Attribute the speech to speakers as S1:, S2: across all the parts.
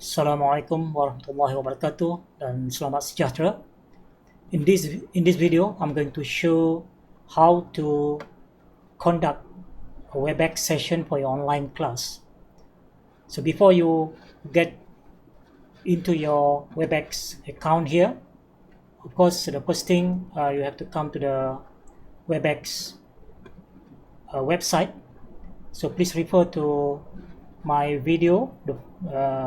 S1: Assalamualaikum warahmatullahi wabarakatuh dan selamat sejahtera. In this video, I'm going to show how to conduct a Webex session for your online class. So before you get into your Webex account here, of course, the first thing you have to come to the Webex website. So please refer to my video, the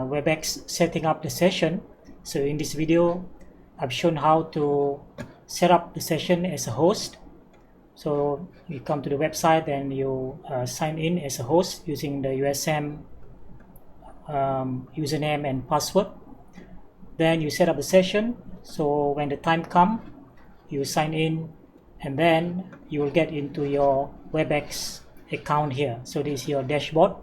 S1: Webex setting up the session. So in this video, I've shown how to set up the session as a host. So you come to the website and you sign in as a host using the USM username and password. Then you set up the session. So when the time comes, you sign in and then you will get into your Webex account here. So this is your dashboard.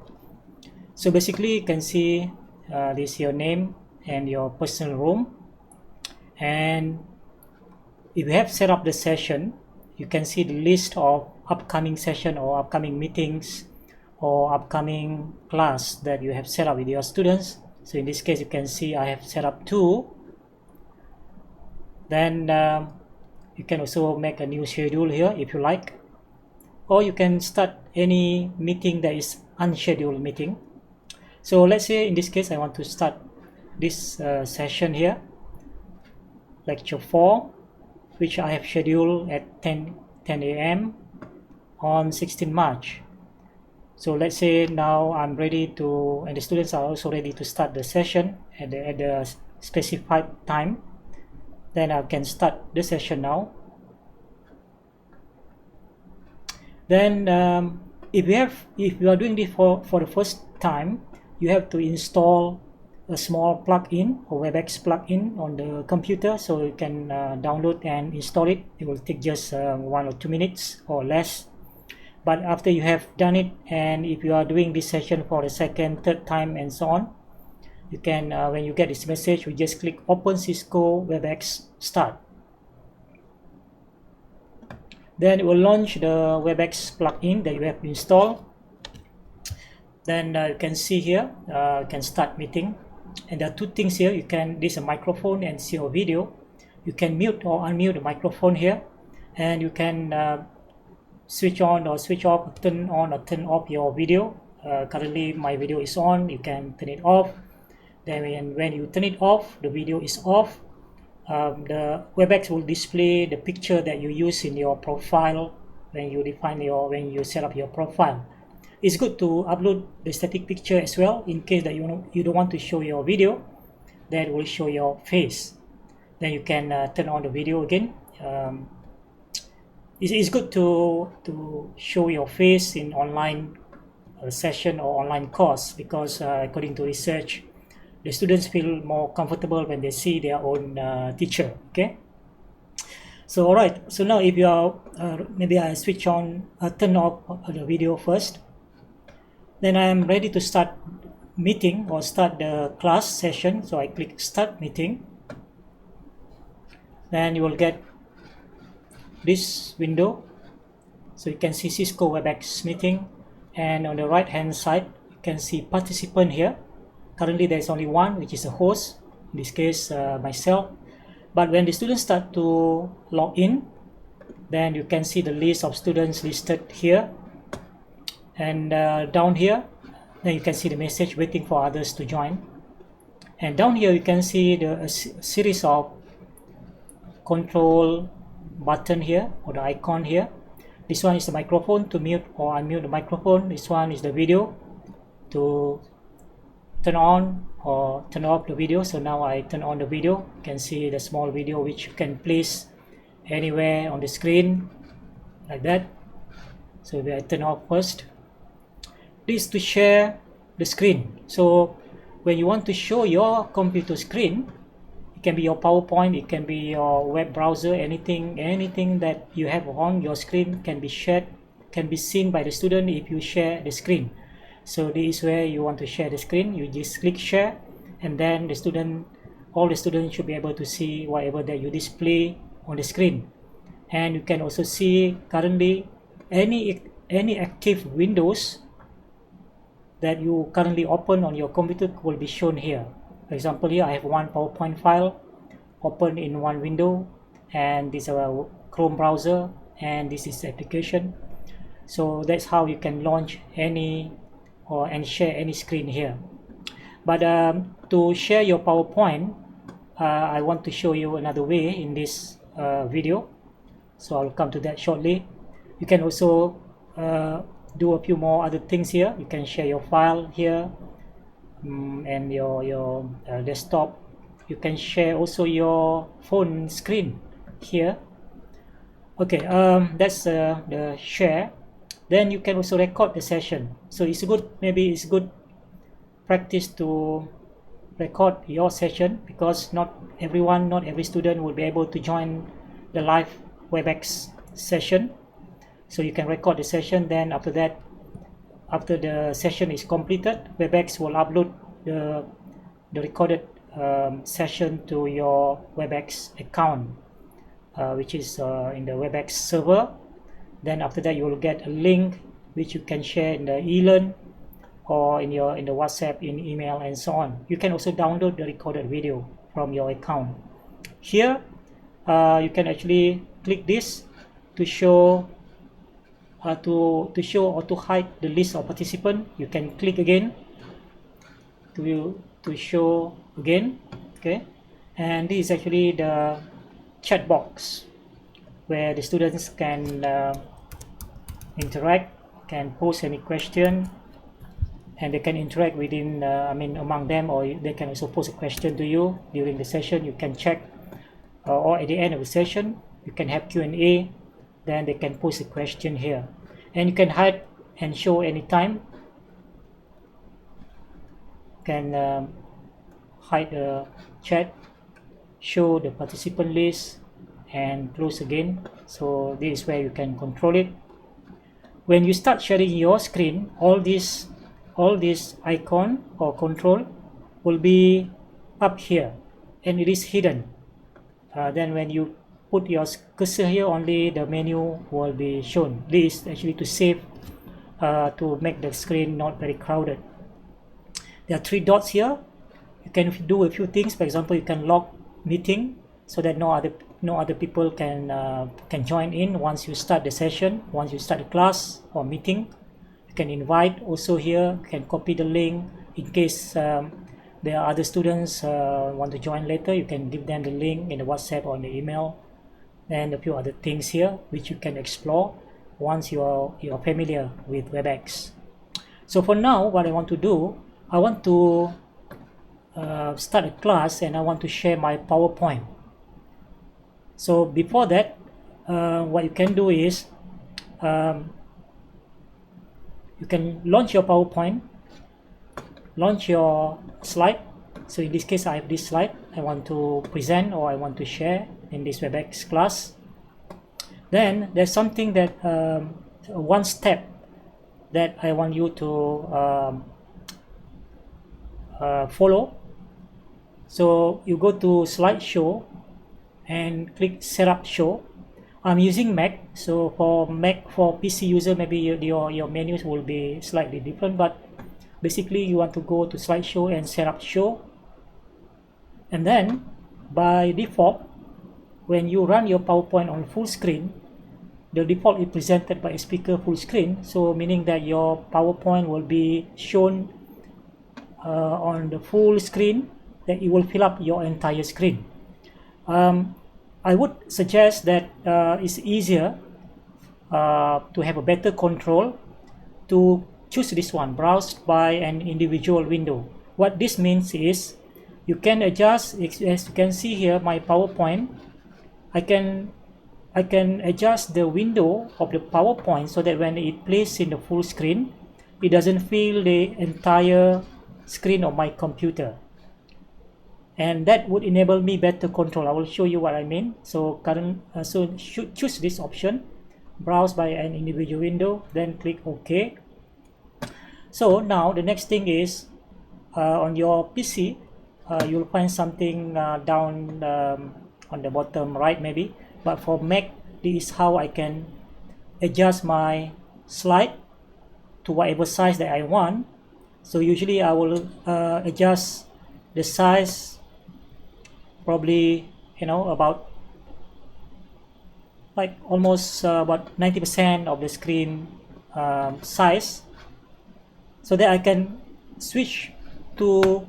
S1: So basically you can see this is your name and your personal room, and if you have set up the session, you can see the list of upcoming session or upcoming meetings or upcoming class that you have set up with your students. So in this case you can see I have set up 2. Then you can also make a new schedule here if you like, or you can start any meeting that is unscheduled meeting. So let's say in this case I want to start this session here, lecture 4, which I have scheduled at 10 a.m. on 16 March. So let's say now I'm ready to, and the students are also ready to start the session at the specified time. Then I can start the session now. Then if you are doing this for the first time, you have to install a small plugin or Webex plugin on the computer, so you can download and install it. It will take just 1 or 2 minutes or less. But after you have done it, and if you are doing this session for the second, third time and so on, you can, when you get this message, you just click Open Cisco Webex Start. Then it will launch the Webex plugin that you have installed. Then you can see here, you can start meeting. And there are 2 things here. You can, this is a microphone and see your video. You can mute or unmute the microphone here. And you can switch on or switch off, turn on or turn off your video. Currently my video is on, you can turn it off. Then when you turn it off, the video is off. The Webex will display the picture that you use in your profile when you set up your profile. It's good to upload the static picture as well, in case that you don't want to show your video, that will show your face. Then you can turn on the video again. It's good to show your face in online session or online course, because according to research, the students feel more comfortable when they see their own teacher. Okay. So alright. So now if you are maybe I switch on, turn off the video first. Then I am ready to start meeting or start the class session. So I click Start Meeting. Then you will get this window. So you can see Cisco Webex meeting, and on the right hand side you can see participant here. Currently there is only one, which is a host, in this case myself. But when the students start to log in, then you can see the list of students listed here. And down here, then you can see the message waiting for others to join. And down here you can see the series of control button here, or the icon here. This one is the microphone to mute or unmute the microphone. This one is the video to turn on or turn off the video. So now I turn on the video. You can see the small video which you can place anywhere on the screen like that. So I turn off first. This is to share the screen. So when you want to show your computer screen, it can be your PowerPoint, it can be your web browser, anything that you have on your screen can be shared, can be seen by the student if you share the screen. So this is where you want to share the screen. You just click share, and then all the students should be able to see whatever that you display on the screen. And you can also see currently any active windows that you currently open on your computer will be shown here. For example, here I have one PowerPoint file open in one window, and this is a Chrome browser, and this is the application. So that's how you can launch any and share any screen here. But to share your PowerPoint, I want to show you another way in this video. So I'll come to that shortly. You can also do a few more other things here. You can share your file here and your desktop. You can share also your phone screen here. Okay, that's the share. Then you can also record the session. So it's good, maybe it's good practice to record your session, because not every student will be able to join the live Webex session. So you can record the session, then after that, after the session is completed, Webex will upload the recorded session to your Webex account, which is in the Webex server. Then after that, you will get a link which you can share in the eLearn or in the WhatsApp, in email, and so on. You can also download the recorded video from your account. Here, you can actually click this to show or to hide the list of participants. You can click again to show again. Okay, and this is actually the chat box where the students can interact, can post any question, and they can interact within among them, or they can also post a question to you during the session. You can check, or at the end of the session you can have Q&A, then they can post a question here, and you can hide and show anytime. You can hide the chat, show the participant list, and close again. So this is where you can control it. When you start sharing your screen, all this icon or control will be up here, and it is hidden. Then when you put your cursor here, only the menu will be shown. This is actually to save, to make the screen not very crowded. There are 3 dots here. You can do a few things. For example, you can lock meeting so that no other people can join in once you start the session, once you start the class or meeting. You can invite also here. You can copy the link in case there are other students want to join later. You can give them the link in the WhatsApp or in the email, and a few other things here which you can explore once you are familiar with Webex. So for now, what I want to do, I want to start a class, and I want to share my PowerPoint. So before that, what you can do is you can launch your PowerPoint, launch your slide. So in this case, I have this slide I want to present, or I want to share in this Webex class. Then there's something that one step that I want you to follow. So you go to slideshow and click setup show. I'm using Mac, so for PC user, maybe your menus will be slightly different, but basically you want to go to slideshow and setup show. And then by default, when you run your PowerPoint on full screen, the default is presented by a speaker full screen, so meaning that your PowerPoint will be shown on the full screen, that it will fill up your entire screen. I would suggest that it's easier to have a better control to choose this one, browse by an individual window. What this means is you can adjust, as you can see here, my PowerPoint. I can adjust the window of the PowerPoint so that when it plays in the full screen, it doesn't fill the entire screen of my computer, and that would enable me better control. I will show you what I mean. So should choose this option, browse by an individual window, then click OK. So now the next thing is on your PC, you'll find something down on the bottom right maybe, but for Mac, this is how I can adjust my slide to whatever size that I want. So usually I will adjust the size probably, about like almost about 90% of the screen size, so that I can switch to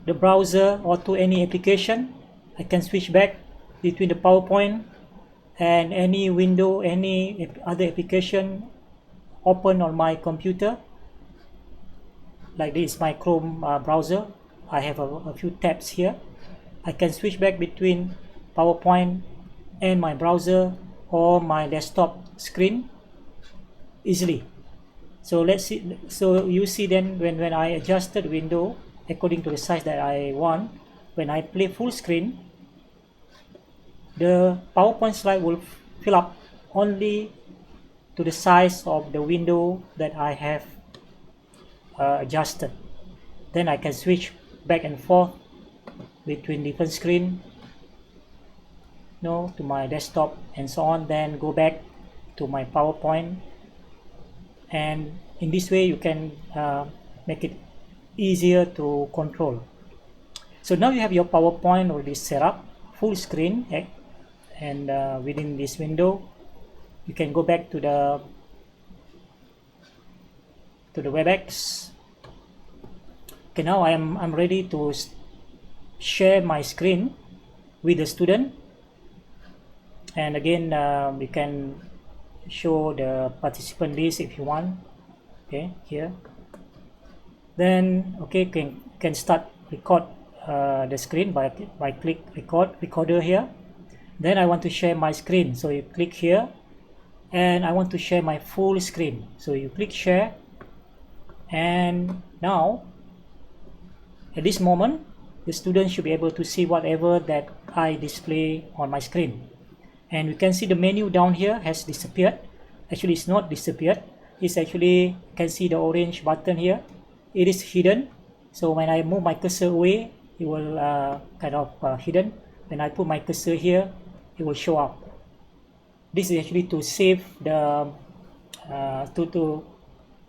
S1: the browser or to any application. I can switch back between the PowerPoint and any window, any other application open on my computer. Like this, my Chrome browser. I have a few tabs here. I can switch back between PowerPoint and my browser or my desktop screen easily. So let's see. So you see then when I adjusted window according to the size that I want, when I play full screen, the PowerPoint slide will fill up only to the size of the window that I have adjusted. Then I can switch back and forth between different screen, to my desktop and so on, then go back to my PowerPoint, and in this way you can make it easier to control. So now you have your PowerPoint already set up full screen, and within this window you can go back to the Webex. Okay, now I'm ready to share my screen with the student, and again you can show the participant list if you want. Okay, here, then okay, can start record the screen by click recorder here. Then I want to share my screen, so you click here, and I want to share my full screen, so you click share. And now at this moment the student should be able to see whatever that I display on my screen. And you can see the menu down here has disappeared. Actually, it's not disappeared. It's actually, you can see the orange button here. It is hidden. So when I move my cursor away, it will kind of hidden. When I put my cursor here, it will show up. This is actually to save the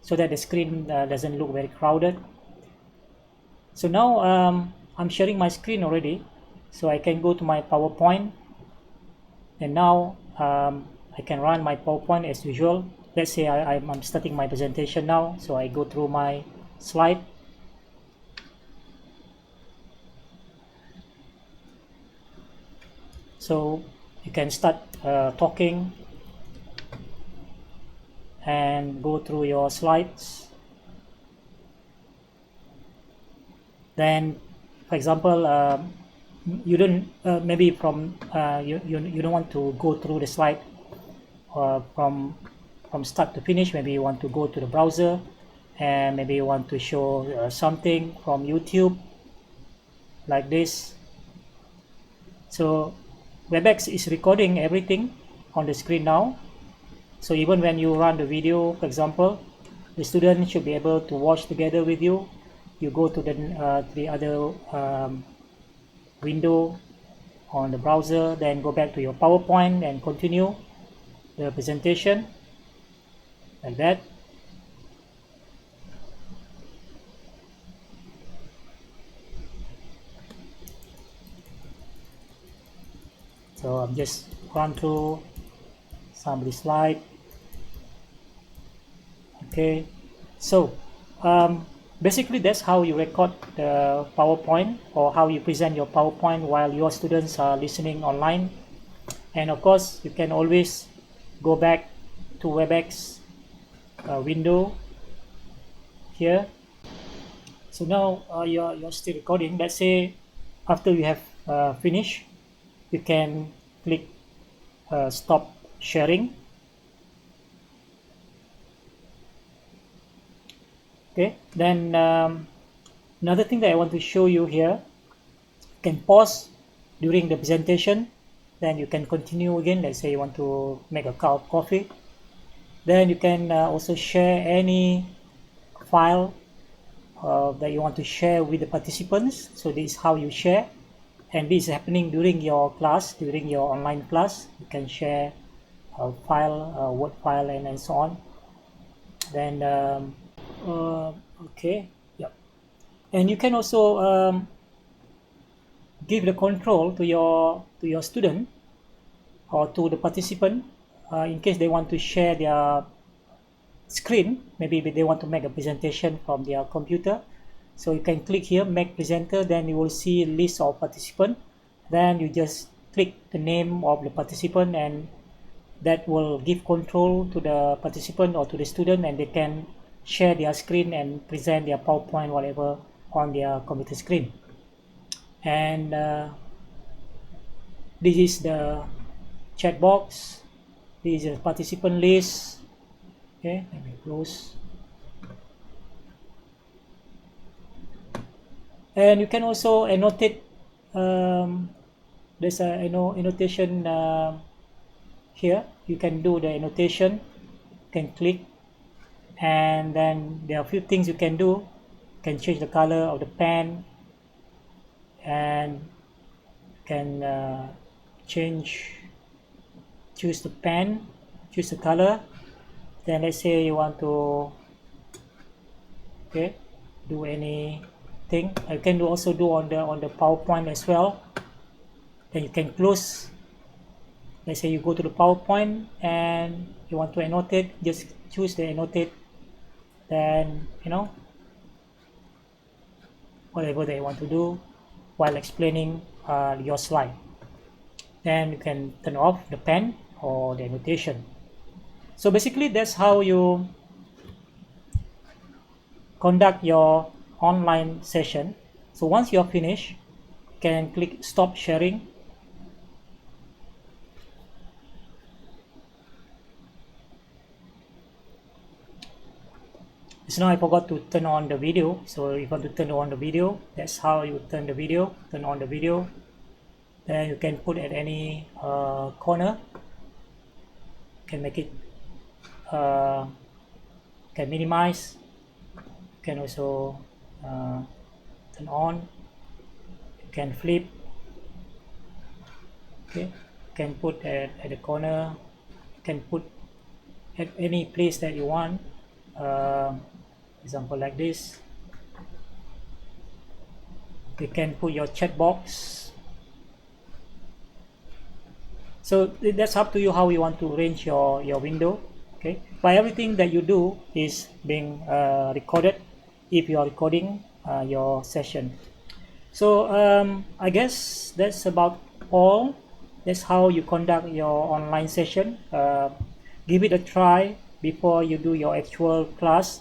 S1: so that the screen doesn't look very crowded. So now I'm sharing my screen already, so I can go to my PowerPoint, and now I can run my PowerPoint as usual. Let's say I'm starting my presentation now, so I go through my slide. So you can start talking and go through your slides. Then, for example, you don't maybe from you don't want to go through the slide from start to finish. Maybe you want to go to the browser, and maybe you want to show something from YouTube, like this. So Webex is recording everything on the screen now. So even when you run the video, for example, the student should be able to watch together with you. You go to the other window on the browser, then go back to your PowerPoint and continue the presentation, like that. So I'm just run through some of the slide. Okay, so basically that's how you record the PowerPoint, or how you present your PowerPoint while your students are listening online. And of course you can always go back to Webex window here. So now you're still recording. Let's say after you have finished, you can click stop sharing. Okay, then another thing that I want to show you here, you can pause during the presentation, then you can continue again. Let's say you want to make a cup of coffee. Then you can also share any file that you want to share with the participants. So this is how you share, and this is happening during your class, during your online class. You can share a file, a Word file, and so on. Then okay, yeah, and you can also give the control to your student or to the participant in case they want to share their screen. Maybe they want to make a presentation from their computer. So you can click here, make presenter, then you will see a list of participants. Then you just click the name of the participant, and that will give control to the participant or to the student, and they can share their screen and present their PowerPoint, whatever, on their computer screen. And this is the chat box. This is the participant list. Okay, let me close. And you can also annotate. There's a annotation here. You can do the annotation. You can click, and then there are a few things you can do. You can change the color of the pen, and you can choose the pen, choose the color. Then let's say you want to do anything. You can also do on the PowerPoint as well. Then you can close. Let's say you go to the PowerPoint and you want to annotate, just choose the annotate. Then whatever they want to do while explaining your slide. Then you can turn off the pen or the annotation. So basically that's how you conduct your online session. So once you're finished, you can click stop sharing. So now I forgot to turn on the video. So if you want to turn on the video, that's how you turn on the video. Then you can put at any corner. You can make it, can minimize. You can also turn on. You can flip. Okay, you can put at the corner. You can put at any place that you want. Example like this. You can put your chat box. So that's up to you how you want to arrange your window. Okay, but everything that you do is being recorded if you are recording your session. So I guess that's about all. That's how you conduct your online session. Give it a try before you do your actual class.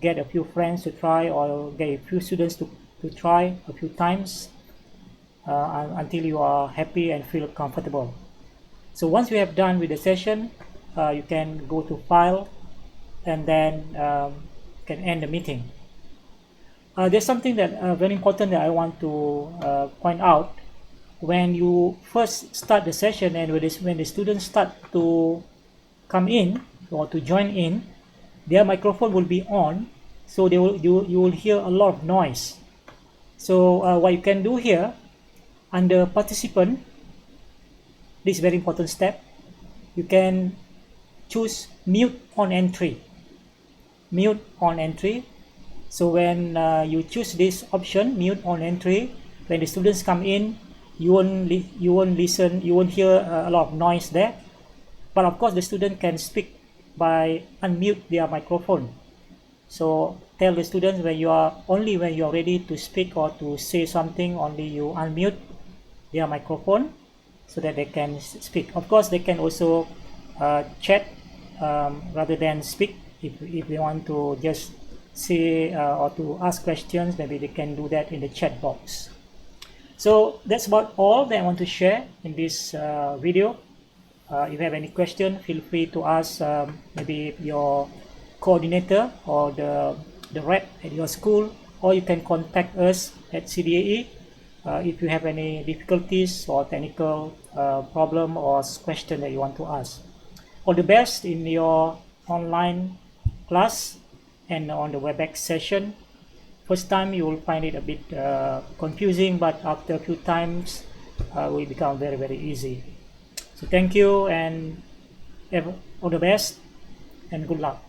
S1: Get a few friends to try, or get a few students to try a few times until you are happy and feel comfortable. So once you have done with the session, you can go to file, and then can end the meeting. There's something that very important that I want to point out. When you first start the session and when the students start to come in or to join in, their microphone will be on, so you will hear a lot of noise. So what you can do here, under participant, this is very important step, you can choose mute on entry. Mute on entry. So when you choose this option, mute on entry, when the students come in, you won't listen, you won't hear a lot of noise there. But of course the student can speak by unmute their microphone. So tell the students when you are ready to speak or to say something, only you unmute their microphone so that they can speak. Of course they can also chat rather than speak. If they want to just say or to ask questions, maybe they can do that in the chat box. So that's about all that I want to share in this video. If you have any question, feel free to ask maybe your coordinator or the rep at your school, or you can contact us at CDAE if you have any difficulties or technical problem or question that you want to ask. All the best in your online class and on the Webex session. First time you will find it a bit confusing, but after a few times it will become very, very easy. So thank you, and all the best and good luck.